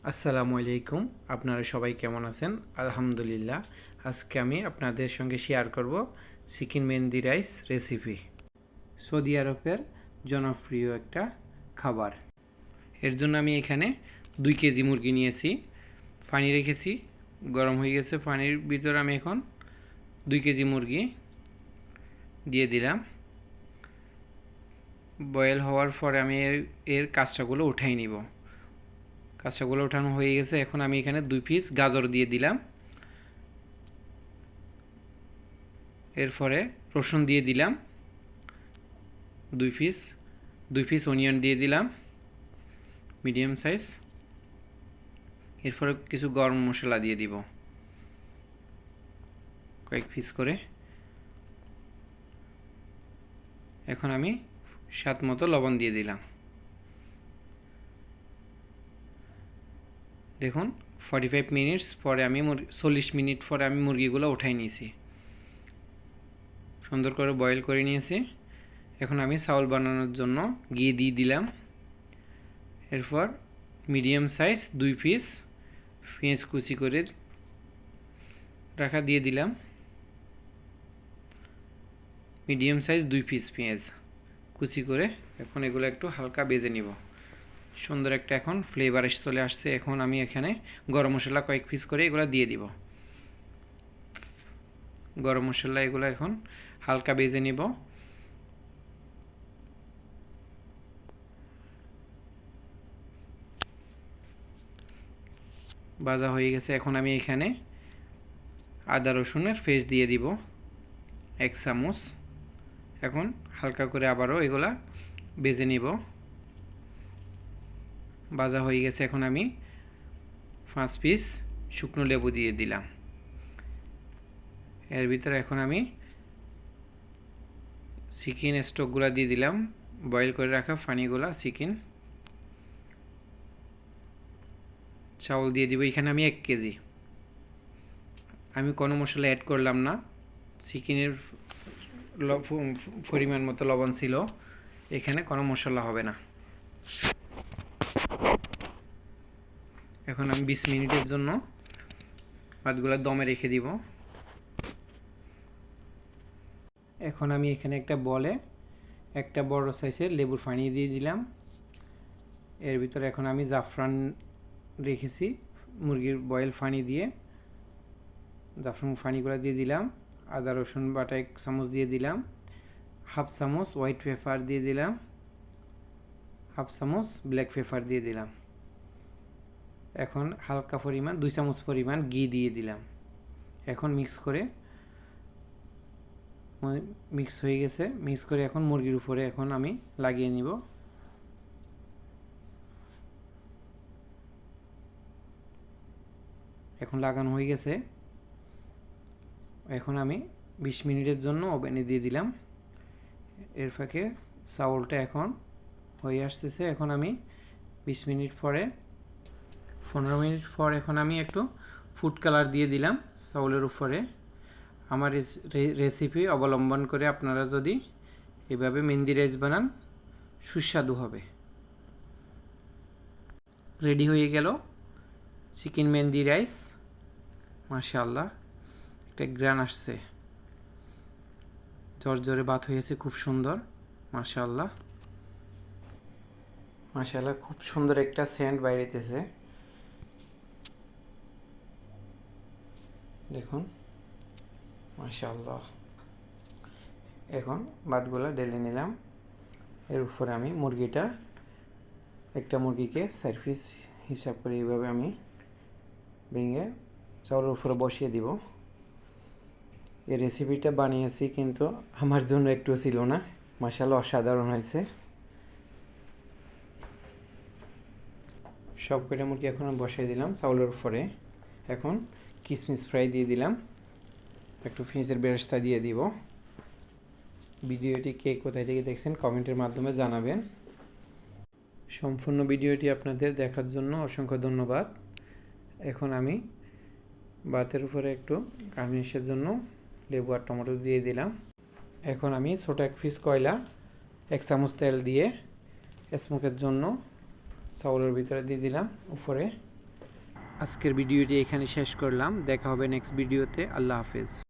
আসসালামু আলাইকুম। আপনারা সবাই কেমন আছেন? আলহামদুলিল্লাহ। আজকে আমি আপনাদের সঙ্গে শেয়ার করব চিকেন মেহেন্দি রাইস রেসিপি। সৌদি আরবের জনপ্রিয় একটা খাবার। এর জন্য আমি এখানে 2 কেজি মুরগি নিয়েছি, পানি রেখেছি, গরম হয়ে গেছে। পানির ভিতর আমি এখন 2 কেজি মুরগি দিয়ে দিলাম। বয়েল হওয়ার পরে আমি এর কাঁচাগুলো উঠাই নিব। কাঁচাগুলো ওঠানো হয়ে গেছে। এখন আমি এখানে 2 পিস গাজর দিয়ে দিলাম। এরপরে রসুন দিয়ে দিলাম 2 পিস অনিয়ন দিয়ে দিলাম মিডিয়াম সাইজ। এরপরে কিছু গরম মশলা দিয়ে দিব কয়েক পিস করে। এখন আমি স্বাদ মতো লবণ দিয়ে দিলাম। দেখুন 45 মিনিটস পরে 40 মিনিট পরে আমি মুরগিগুলো উঠাই নিয়েছি, সুন্দর করে বয়েল করে নিয়েছি। এখন আমি চাউল বানানোর জন্য ঘি দিয়ে দিলাম। এরপর মিডিয়াম সাইজ 2 পিস পেঁয়াজ কুচি করে রাখা দিয়ে দিলাম। মিডিয়াম সাইজ 2 পিস পেঁয়াজ কুচি করে এখন এগুলো একটু হালকা ভেজে নিব। সুন্দর একটা এখন ফ্লেভার চলে আসছে। এখন আমি এখানে গরম মশলা কয়েক পিস করে এগুলো দিয়ে দিব। গরম মশলা এগুলো এখন হালকা ভেজে নিব। ভাজা হয়ে গেছে। এখন আমি এখানে আদা রসুনের পেস্ট দিয়ে দিব 1 চামচ। এখন হালকা করে আবারও এগুলা ভেজে নিব। ভাজা হয়ে গেছে। এখন আমি 5 পিস শুকনো লেবু দিয়ে দিলাম এর ভিতরে। এখন আমি চিকেন স্টকগুলো দিয়ে দিলাম, বয়েল করে রাখা পানিগুলা চিকেন। চাউল দিয়ে দিব এখানে আমি 1 কেজি। আমি কোনো মশলা অ্যাড করলাম না, চিকেনের পরিমাণ মতো লবণ ছিল, এখানে কোনো মশলা হবে না। এখন আমি 20 মিনিটের জন্য ভাতগুলো দমে রেখে দিব। এখন আমি এখানে একটা বলে একটা বড় সাইজের লেবুর পানি দিয়ে দিলাম। এর ভিতরে এখন আমি জাফরান রেখেছি মুরগির বয়েল পানি দিয়ে, জাফরান পানিগুলো দিয়ে দিলাম। আদা রসুন বাটা 1 চামচ দিয়ে দিলাম। হাফ চামচ হোয়াইট পেপার দিয়ে দিলাম। হাফ চামচ ব্ল্যাক পেপার দিয়ে দিলাম। এখন হালকা পরিমাণ 2 চামচ পরিমাণ ঘি দিয়ে দিলাম। এখন মিক্স হয়ে গেছে। মিক্স করে এখন মুরগির উপরে এখন আমি লাগিয়ে নিব। এখন লাগানো হয়ে গেছে। এখন আমি 20 মিনিটের জন্য ওভেনে দিয়ে দিলাম। এর ফাঁকে চাউলটা এখন হয়ে আসতেছে। এখন আমি 20 মিনিট পরে 15 মিনিট পর এখন আমি একটু ফুড কালার দিয়ে দিলাম চাউলের উপরে। আমার রেসিপি অবলম্বন করে আপনারা যদি এভাবে মেহেন্দি রাইস বানান, সুস্বাদু হবে। রেডি হয়ে গেল চিকেন মেহেন্দি রাইস। মাশাআল্লাহ, একটা গ্রান আসছে, জর্জরে ভাত হয়েছে, খুব সুন্দর। মাশাআল্লাহ মাশাআল্লাহ, খুব সুন্দর একটা সেন্ট বাইরেতেছে। দেখুন মাশাআল্লাহ। এখন ভাতগুলো ঢেলে নিলাম। এর উপরে আমি একটা মুরগিকে 4 পিস হিসাব করে এইভাবে আমি ভেঙে চাউলের উপরে বসিয়ে দিব। এই রেসিপিটা বানিয়েছি কিন্তু আমার জন্য একটু ছিল না। মাশাআল্লাহ, অসাধারণ হয়েছে। সব কটা মুরগি এখন বসিয়ে দিলাম চাউলের উপরে। এখন কিশমিশ ফ্রাই দিয়ে দিলাম, একটু পেঁয়াজের বেরেস্তা দিয়ে দিব। ভিডিওটি কে কোথায় থেকে দেখছেন কমেন্টের মাধ্যমে জানাবেন। সম্পূর্ণ ভিডিওটি আপনাদের দেখার জন্য অসংখ্য ধন্যবাদ। এখন আমি ভাতের উপরে একটু গার্নিশের জন্য লেবু আর টমেটো দিয়ে দিলাম। এখন আমি ছোটো 1 পিস কয়লা 1 চামচ তেল দিয়ে স্মোকের জন্য চাউলের ভিতরে দিয়ে দিলাম উপরে। আজকের ভিডিওটি এখানে শেষ করলাম। দেখা হবে নেক্সট ভিডিওতে। আল্লাহ হাফেজ।